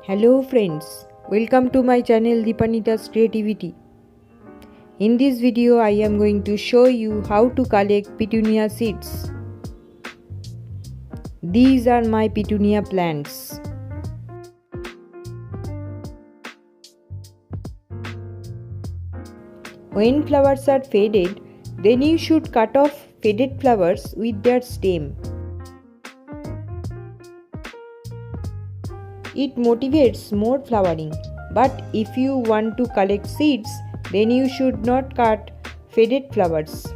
Hello friends, welcome to my channel Deepanita's Creativity. In this video I am going to show you how to collect petunia seeds. These are my petunia plants. When flowers are faded, then you should cut off faded flowers with their stem. It motivates more flowering, but if you want to collect seeds, then you should not cut faded flowers.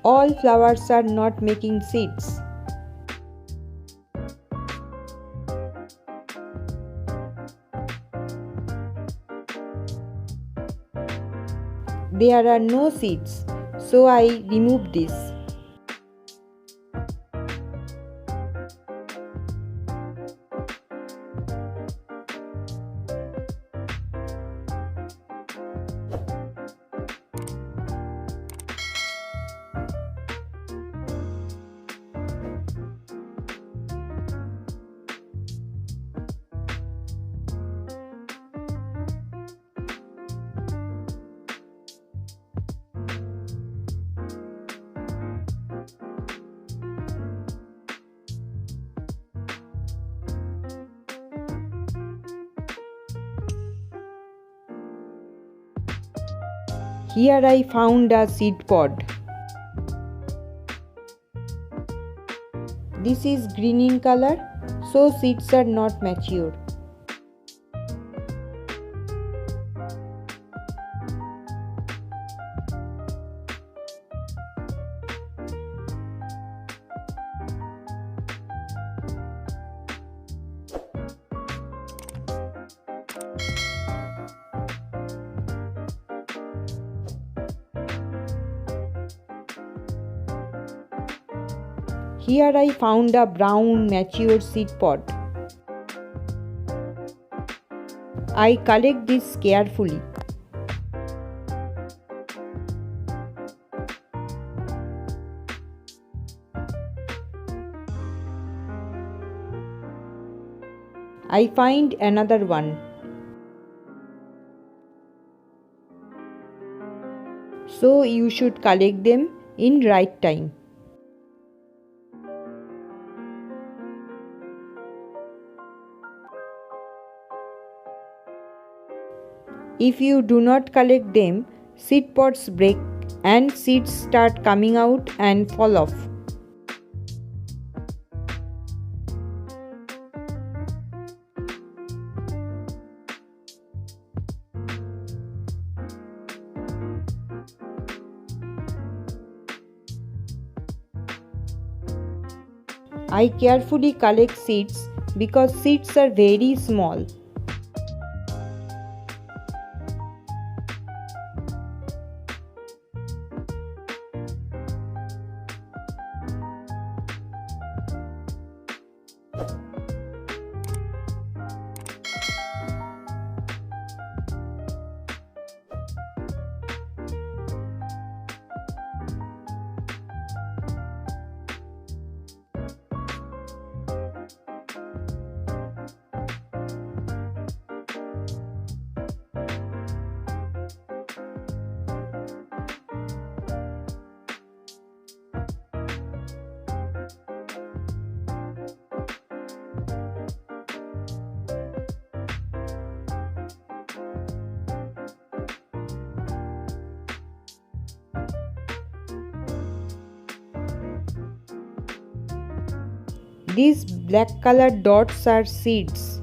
All flowers are not making seeds. There are no seeds, so I remove this. Here I found a seed pod. This is green in color, so seeds are not mature. Here I found a brown mature seed pod. I collect this carefully. I find another one. So you should collect them in right time. If you do not collect them, seed pods break and seeds start coming out and fall off. I carefully collect seeds because seeds are very small. These black colored dots are seeds.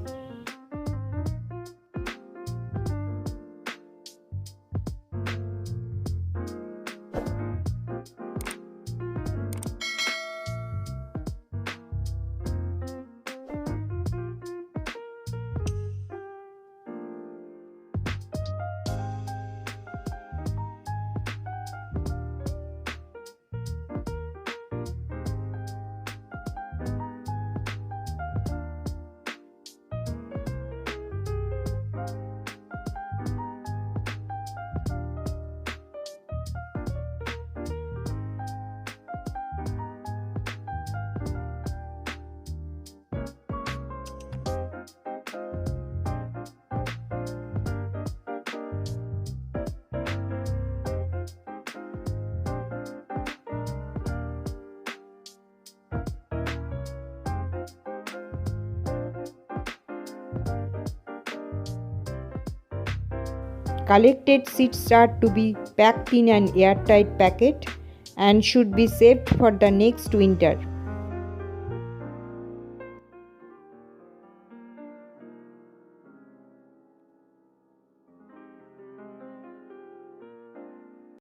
Collected seeds are to be packed in an airtight packet and should be saved for the next winter.